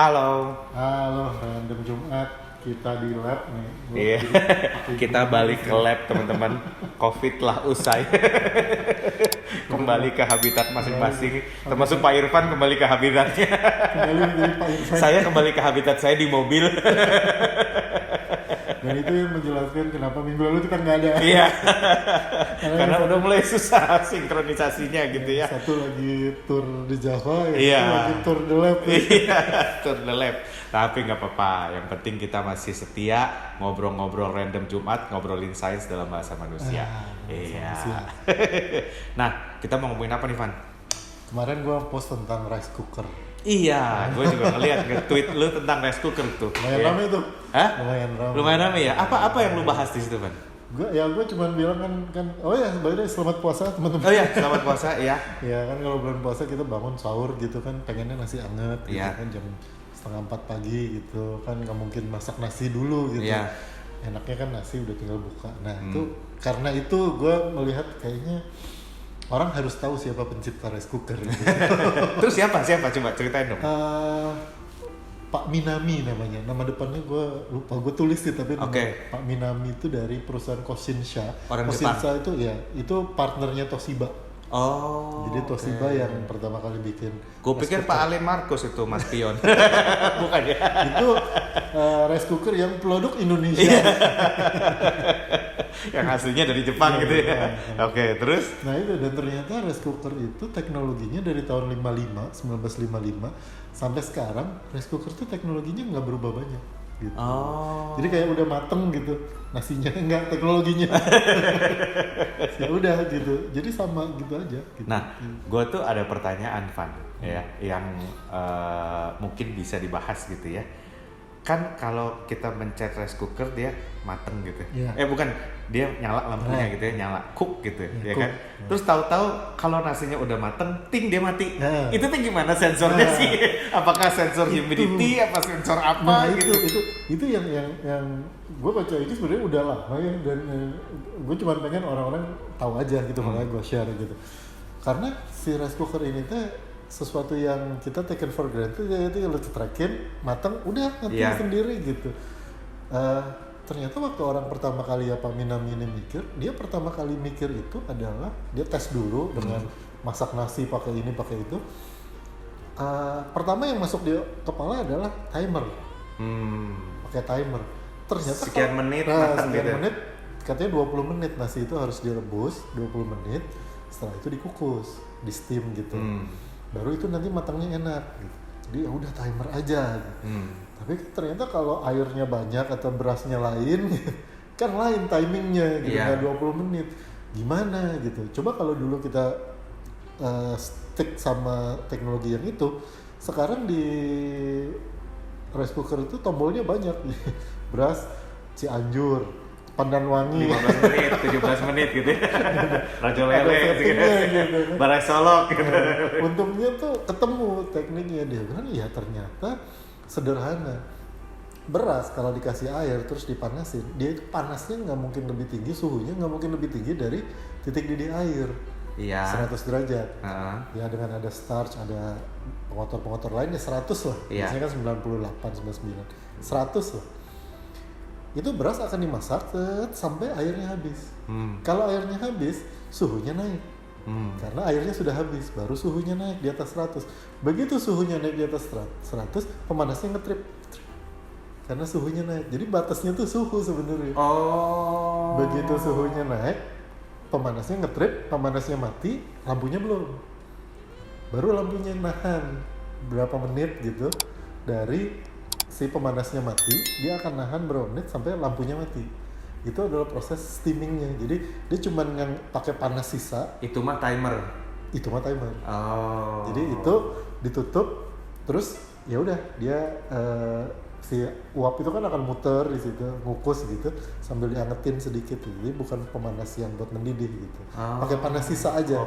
Halo. Halo, random Jumat kita di lab nih. Iya. Kita balik ke lab teman-teman. Covid lah usai. Kembali ke habitat masing-masing. Termasuk Pak Irfan kembali ke habitatnya. Kembali menjadi Pak Irfan. Saya kembali ke habitat saya di mobil. Dan itu yang menjelaskan kenapa minggu lalu kita nggak ada. Iya. Karena udah mulai susah sinkronisasinya gitu ya. Satu lagi tour di Java, Iya. satu lagi tour the lab. Iya, tour the lab. Tapi nggak apa-apa. Yang penting kita masih setia ngobrol-ngobrol random Jumat, ngobrolin sains dalam bahasa manusia. Iya. Nah, kita mau ngomongin apa nih, Van? Kemarin gua post tentang rice cooker. Iya, gue juga ngeliat nge-tweet lu tentang rice cooker tuh. Lumayan ramai tuh. Hah? Lumayan ramai. Ya. Apa yang lu bahas di situ, Van? Gue cuma bilang kan oh ya sebenarnya selamat puasa teman-teman. Oh iya, selamat puasa ya. Ya kan kalau bulan puasa kita bangun sahur gitu kan pengennya nasi anget gitu Iya. kan jam 3:30 pagi gitu kan nggak mungkin masak nasi dulu gitu. Iya. Enaknya kan nasi udah tinggal buka. Nah itu karena itu gue melihat kayaknya orang harus tahu siapa pencipta rice cooker gitu. Terus siapa? Coba ceritain dong. Pak Minami namanya, nama depannya gue lupa, gue tulis sih tapi nama Pak Minami itu dari perusahaan Koshinsha. Orang Koshinsha itu ya, itu partnernya Toshiba. Oh. Jadi Toshiba yang pertama kali bikin. Gue pikir Pak Ale Marcos itu Mas Pion. Bukan ya? Itu rice cooker yang produk Indonesia. Yang aslinya dari Jepang gitu ya. Oke, terus? Nah itu, dan ternyata rice cooker itu teknologinya dari tahun 1955 sampai sekarang rice cooker itu teknologinya nggak berubah banyak gitu. Oh. Jadi kayak udah mateng gitu nasinya, nggak teknologinya. Ya udah gitu, jadi sama gitu aja gitu. Nah, gue tuh ada pertanyaan, Van, ya, yang mungkin bisa dibahas gitu ya. Kan kalau kita mencet rice cooker dia mateng gitu. Iya. Bukan, dia nyala lampunya gitu ya, nyala cook gitu ya cook. kan. Terus tahu-tahu kalau nasinya udah mateng, ting dia mati. Nah. Itu tuh gimana sensornya sih? Apakah sensor humidity apa sensor apa gitu? Itu yang gue baca itu sebenarnya udah lama ya, dan gue cuma pengen orang-orang tahu aja gitu, makanya gue share gitu. Karena si rice cooker ini tuh sesuatu yang kita taken for granted, itu lo cetrakin matang udah nanti sendiri gitu. Ternyata waktu orang pertama kali Pak Minami ini mikir, dia pertama kali mikir itu adalah dia tes dulu dengan masak nasi pakai ini pakai itu. Pertama yang masuk di kepala adalah timer. Pakai timer. Ternyata sekian menit matang gitu. Menit, katanya 20 menit nasi itu harus direbus 20 menit. Setelah itu dikukus, di steam gitu. Baru itu nanti matangnya enak gitu. Jadi ya udah timer aja gitu. Tapi ternyata kalau airnya banyak atau berasnya lain kan lain timingnya gitu, nggak 20 menit. Gimana gitu. Coba kalau dulu kita stick sama teknologi yang itu, sekarang di rice cooker itu tombolnya banyak. Beras Cianjur, Pandanwangi, 15 menit, 17 menit gitu ya. Rajo lele gitu. Barai Solok gitu. Untungnya tuh ketemu tekniknya, dia bilang ya ternyata sederhana. Beras kalau dikasih air terus dipanasin, dia itu panasnya nggak mungkin lebih tinggi, suhunya nggak mungkin lebih tinggi dari titik didih air. 100 derajat. Ya dengan ada starch, ada pengotor-pengotor lainnya 100 lah. Biasanya kan 98, 99, 100 lah. Itu beras akan dimasak sampai airnya habis. Kalau airnya habis, suhunya naik. Karena airnya sudah habis, baru suhunya naik di atas 100. Begitu suhunya naik di atas 100, pemanasnya ngetrip. Karena suhunya naik. Jadi batasnya tuh suhu sebenarnya. Begitu suhunya naik, pemanasnya ngetrip, pemanasnya mati, lampunya belum. Baru lampunya nahan berapa menit gitu dari si pemanasnya mati, dia akan nahan berapa menit sampai lampunya mati. Itu adalah proses steamingnya. Jadi dia cuma yang pakai panas sisa. Itu mah timer. Jadi itu ditutup, terus ya udah dia si uap itu kan akan muter di situ, ngukus gitu sambil diangetin sedikit. Jadi bukan pemanas yang buat mendidih gitu. Pakai panas sisa aja.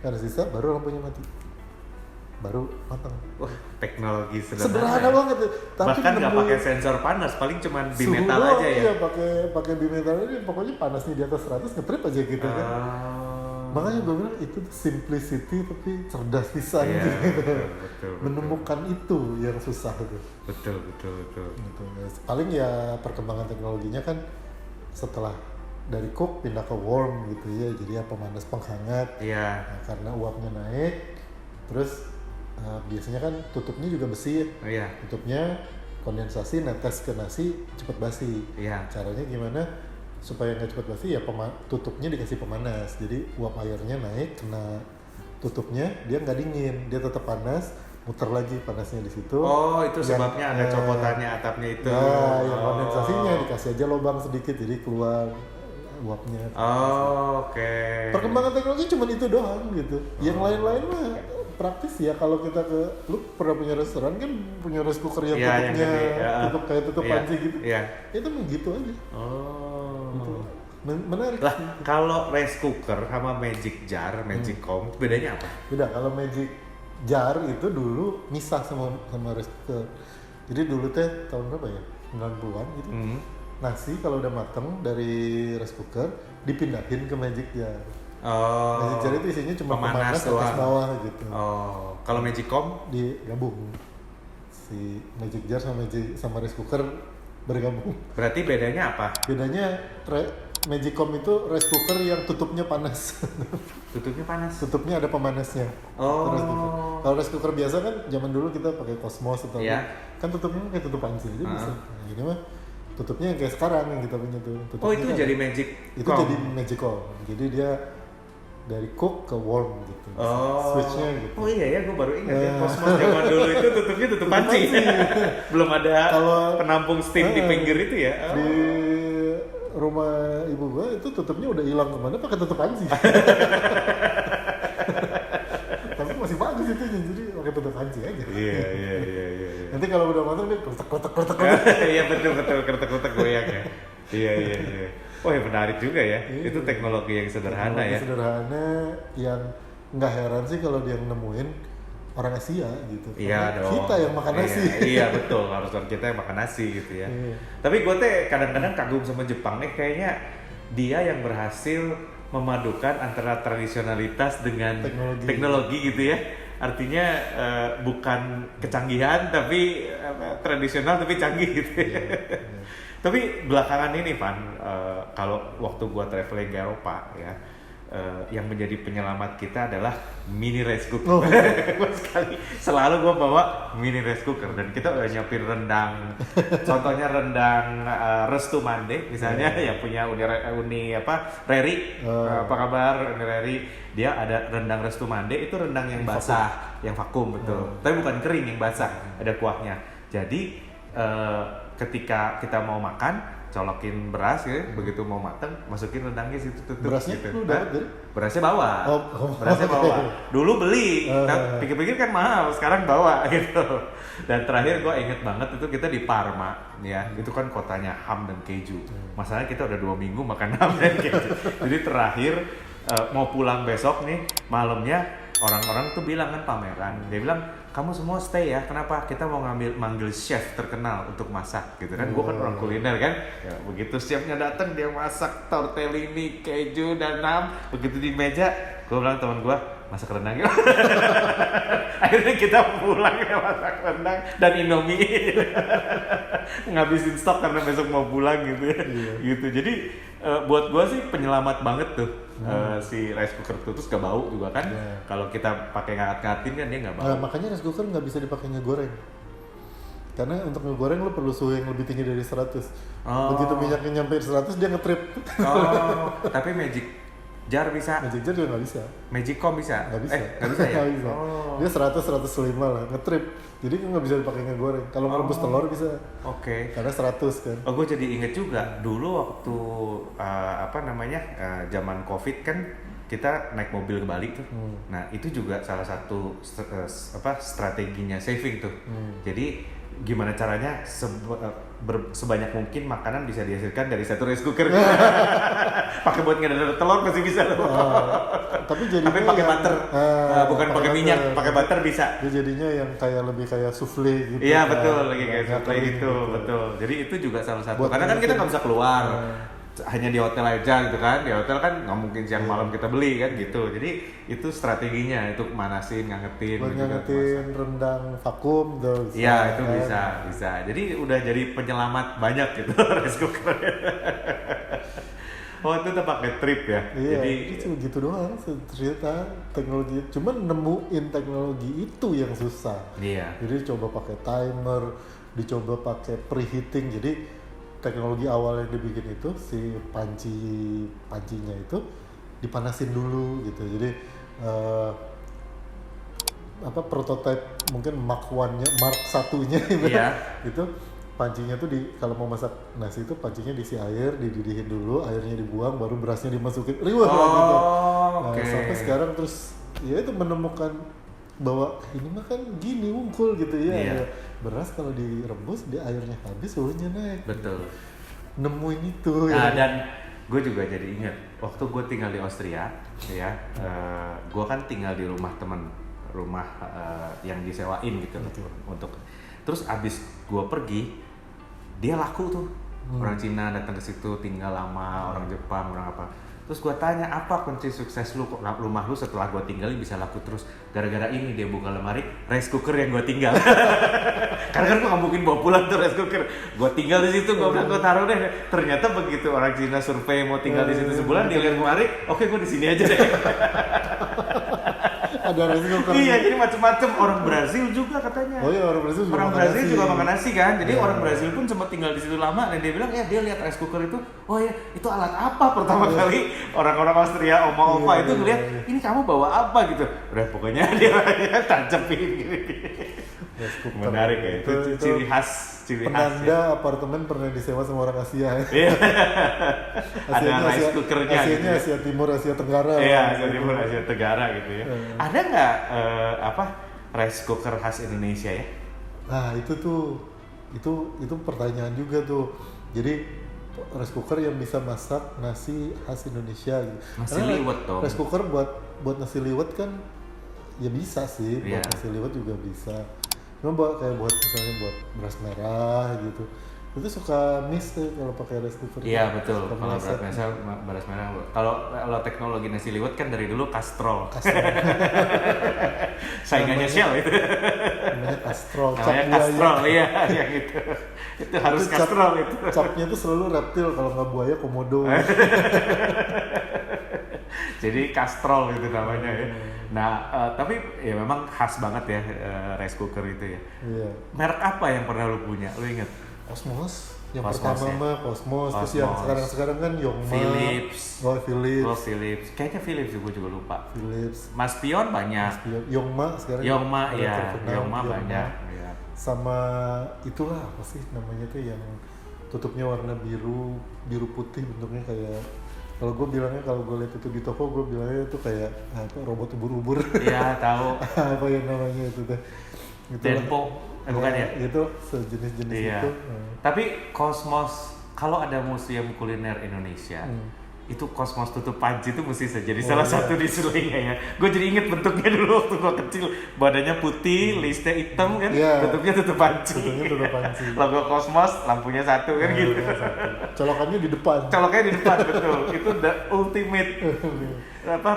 Panas sisa baru lampunya mati. Baru matang. Wah, teknologi sederhana banget. Tapi bahkan nggak pakai sensor panas, paling cuma bimetal aja ya. Iya, pakai bimetal aja, pokoknya panasnya di atas 100 ngetrip aja gitu kan. Makanya gue bilang itu tuh simplicity tapi cerdas pisan gitu. Betul. Menemukan itu yang susah tuh. Betul. Gitu. Paling ya perkembangan teknologinya kan setelah dari cook pindah ke warm gitu ya, jadi ya pemanas penghangat. Iya. Nah, karena uapnya naik, terus biasanya kan tutupnya juga besi ya. Iya. Tutupnya kondensasi netes ke nasi cepet basi. Iya. Caranya gimana supaya nggak cepet basi ya tutupnya dikasih pemanas, jadi uap airnya naik kena tutupnya, dia nggak dingin, dia tetap panas, muter lagi panasnya di situ. Oh, itu sebabnya ada copotannya atapnya itu. Nah, yang kondensasinya dikasih aja lubang sedikit jadi keluar uapnya. Oke. Perkembangan teknologi cuma itu doang gitu. Yang lain-lain mah praktis ya. Kalau kita lu pernah punya restoran kan, punya rice cooker yang tutupnya tutup kayak tutup panci gitu. Iya. Itu mah gitu aja. Gitu. Menarik. Lah, kalau rice cooker sama magic jar, magic comb, bedanya apa? Beda. Kalau magic jar itu dulu misah sama rice cooker. Jadi dulu teh tahun berapa ya? 90-an gitu. Nasi kalau udah mateng dari rice cooker dipindahin ke magic jar. Magic jar itu isinya cuma pemanas atas bawah gitu. Kalau magic comb digabung. Si magic jar sama rice cooker bergabung. Berarti bedanya apa? Bedanya magic comb itu rice cooker yang tutupnya panas. Tutupnya panas. Tutupnya ada pemanasnya. Kalau rice cooker biasa kan zaman dulu kita pakai Cosmos atau kan tutupnya kayak tutup panci aja bisa. Nah, ini mah tutupnya yang kayak sekarang yang kita punya tuh. Itu kan jadi magic comb. Itu jadi magic comb. Jadi dia dari cook ke warm gitu. Switchnya gitu. Oh iya ya, gue baru ingat ya Cosmos zaman dulu itu tutupnya tutup panci. Belum ada penampung steam di pinggir itu ya. Di rumah ibu gue itu tutupnya udah hilang kemana pakai tutup panci. Tapi masih bagus itu jadi pakai tutup panci aja. Iya. Nanti kalau udah matang dia kletek. Iya betul kletek goyang ya. Iya. Oh ya menarik juga ya. Itu teknologi yang sederhana ya. Sederhana yang nggak heran sih kalau dia nemuin orang Asia gitu. Iya dong. Kita yang makan nasi. Iya betul, harus kita yang makan nasi gitu ya. Tapi gue teh kadang-kadang kagum sama Jepang nih, kayaknya dia yang berhasil memadukan antara tradisionalitas dengan teknologi gitu ya. Artinya bukan kecanggihan tapi tradisional tapi canggih gitu ya. Tapi belakangan ini Van, kalau waktu gue traveling ke Eropa ya, yang menjadi penyelamat kita adalah mini rice cooker. Selalu gue bawa mini rice cooker dan kita udah nyiapin rendang. Contohnya rendang Restu Mande misalnya yang punya Uni Reri. Apa kabar Uni Reri? Dia ada rendang Restu Mande, itu rendang yang basah, yang vakum betul. Tapi bukan kering, yang basah, ada kuahnya. Jadi ketika kita mau makan, colokin beras ya, begitu mau mateng, masukin rendangnya situ tutup. Berasnya gitu. lu dapat Berasnya bawa. Berasnya bawa. Dulu beli, tapi pikir-pikir kan mahal, sekarang bawa gitu. Dan terakhir gue inget banget itu kita di Parma, ya, itu kan kotanya ham dan keju. Masalahnya kita udah 2 minggu makan ham dan keju. Jadi terakhir mau pulang besok nih, malamnya orang-orang tuh bilang kan pameran, dia bilang kamu semua stay ya, kenapa? Kita mau manggil chef terkenal untuk masak gitu kan. Gue kan orang kuliner kan ya, begitu chefnya datang dia masak tortellini, keju, dan ham. Begitu di meja, gue bilang teman gue, masak rendang yuk. Akhirnya kita pulang ya masak rendang dan Indomie. Ngabisin stok karena besok mau pulang gitu ya. Gitu. Jadi buat gue sih penyelamat banget tuh. Si rice cooker itu terus gak bau juga kan. Kalau kita pakai ngangat-ngatin kan dia gak bau. Makanya rice cooker gak bisa dipakai ngegoreng. Karena untuk ngegoreng lo perlu suhu yang lebih tinggi dari 100. Begitu minyaknya nyampe 100 dia nge-trip. Tapi magic jar bisa? Magic jar juga gak bisa. Magic comb bisa? Gak bisa. Gak bisa ya? Gak bisa. Dia 100-105 lah, nge-trip. Jadi gak bisa dipakai ngegoreng. Kalau merebus telur bisa. Oke. Karena 100 kan. Gue jadi inget juga dulu waktu zaman COVID kan kita naik mobil ke Bali tuh. Nah itu juga salah satu strateginya saving tuh. Jadi gimana caranya sebanyak mungkin makanan bisa dihasilkan dari satu rice cooker. Pakai buat ngedadar telur masih bisa loh. Tapi pakai butter, bukan pakai minyak, pakai butter bisa. Dia jadinya yang lebih kayak souffle gitu. Iya betul, lagi kayak souffle itu, betul. Jadi itu juga salah satu. Karena kan kita nggak bisa keluar. hanya di hotel aja gitu kan. Di hotel kan nggak mungkin siang malam kita beli kan gitu. Jadi itu strateginya, itu manasin, ngangetin buat gitu kan. ngangetin, rendang vakum tuh. Iya, itu kan. bisa. Jadi udah jadi penyelamat banyak gitu rice cooker. Oh, itu udah pakai trip ya. Iya, Jadi itu cuma gitu doang ternyata teknologi. Cuman nemuin teknologi itu yang susah. iya. Jadi coba pakai timer, dicoba pakai preheating. Jadi teknologi awal yang dibikin itu si pancinya itu dipanasin dulu gitu. Jadi prototipe mungkin Mark 1-nya, Mark 1-nya Iya. itu pancinya tuh kalau mau masak nasi itu pancinya diisi air, dididihin dulu, airnya dibuang, baru berasnya dimasukin, riwah gitu. Nah, Oke. sampai sekarang terus ya itu menemukan bahwa ini mah kan gini wungkul gitu ya. Iya. Ya, beras kalau direbus dia airnya habis suhunya naik. Betul. Nemuin itu Nah, ya. dan gue juga jadi inget waktu gue tinggal di Austria ya, gue kan tinggal di rumah temen, rumah yang disewain gitu untuk terus abis gue pergi dia laku tuh, orang Cina datang ke situ tinggal lama, orang Jepang, orang apa. Terus gue tanya, apa kunci sukses lu kok rumah lu setelah gue tinggalin bisa laku terus? Gara-gara ini dia buka lemari rice cooker yang gue tinggal. Karena kan gue nggak mungkin bawa pulang tuh rice cooker. Gue tinggal di situ, gue bilang gue taruh deh. Ternyata begitu orang Cina survei mau tinggal di situ sebulan, dia lihat lemari, oke gue di sini aja deh. Ada rice cooker. Iya, jadi macam-macam. Orang Brazil juga katanya. Oh iya, orang Brazil juga Orang makan Brazil nasi. juga makan nasi kan. Jadi Iya. orang Brazil pun sempat tinggal di situ lama dan dia bilang ya dia lihat rice cooker itu, oh ya itu alat apa pertama kali orang-orang Austria, oma-opa Iya, itu iya, ngeliat iya. ini kamu bawa apa gitu. Udah pokoknya dia tancepin gini. Rice cooker. Menarik ya. Itu ciri khas ya. Penanda apartemen pernah disewa sama orang Asia ya. Iya. Ada Asianya rice cookernya Asianya gitu. Asia Timur, Asia Tenggara. Iya, Asia Timur, Asia Tenggara gitu ya. Ada nggak rice cooker khas Indonesia ya? Nah itu tuh itu pertanyaan juga tuh. Jadi rice cooker yang bisa masak nasi khas Indonesia gitu. Nasi Karena liwet dong. Rice cooker buat nasi liwet kan ya bisa sih, Iya. buat nasi liwet juga bisa. Cuma buat misalnya buat beras merah gitu. Itu suka miss tuh kalau pakai rice cooker. Iya betul. Suka Kalau meleset. beras merah. Kalau teknologi nasi liwet kan dari dulu Castrol. Saingannya Shell itu. Namanya Castrol, cap Namanya buaya. Castrol iya yang itu. Itu harus Itu cap- Castrol itu. Capnya tuh selalu reptil, kalau nggak buaya komodo. Jadi Castrol itu namanya ya. Nah, tapi ya memang khas banget ya rice cooker itu ya. Iya. Merek apa yang pernah lu punya? Lu inget? Cosmos. Yang Cosmos, pertama ya? mah Cosmos. Terus yang Cosmos. sekarang kan Yongma. Philips. Oh Philips. Oh Philips. Kayaknya Philips gue juga lupa. Philips. Mas Pion banyak. Yongma sekarang. Yongma ada ya. terkenal, Yongma banyak. Ya. Sama itulah apa sih namanya tuh yang tutupnya warna biru putih bentuknya kayak, kalau gue bilangnya, kalau gue lihat itu di toko gue bilangnya itu kayak apa, robot ubur-ubur. Iya tahu. Apa yang namanya itu teh? Denpo. Bukan ya? Itu sejenis-jenis Iya. itu. Tapi Cosmos, kalau ada museum kuliner Indonesia, itu Cosmos tutup panci itu mesti jadi salah satu di Sulingnya ya. Gue jadi inget bentuknya dulu waktu gue kecil, badannya putih, listnya hitam kan, Iya. tutupnya tutup panci. Tutupnya tutup panci. Logo Cosmos, lampunya satu kan gitu. Colokannya di depan. Coloknya di depan betul. Itu the ultimate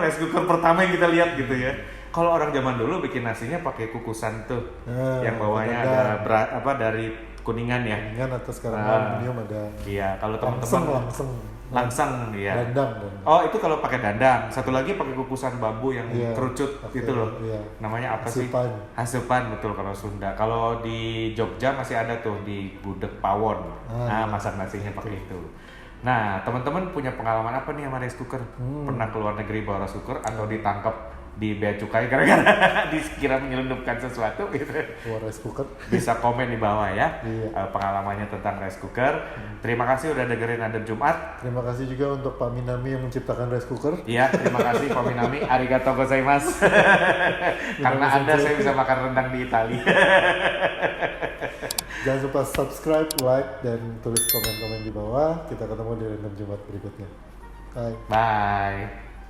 rice cooker pertama yang kita lihat gitu ya. Kalau orang zaman dulu bikin nasinya pakai kukusan tuh, yang bawahnya ada dari kuningan ya. Kuningan atau sekarang Nah. aluminium ada. Iya, kalau teman-teman langsang ya. Dandang. Oh, itu kalau pakai dandang. Satu lagi pakai kukusan bambu yang Iya, kerucut pakai, gitu loh. iya. Namanya apa sih? Asupan. Asupan betul kalau Sunda. Kalau di Jogja masih ada tuh di gudeg pawon. Nah, masak nasinya pakai itu. Nah, teman-teman punya pengalaman apa nih sama rice cooker? Pernah keluar negeri bawa rice cooker atau ditangkap di bea cukai gara-gara dikira menyelundupkan sesuatu gitu? Rice cooker. Bisa komen di bawah ya. Iya. Pengalamannya tentang rice cooker. Terima kasih udah dengerin Random Jumat. Terima kasih juga untuk Pak Minami yang menciptakan rice cooker. Iya, terima kasih Pak Minami. Arigatou gozaimasu. Karena Anda saya bisa makan rendang di Italia. Jangan lupa subscribe, like, dan tulis komen-komen di bawah. Kita ketemu di Random Jumat berikutnya. Bye. Bye.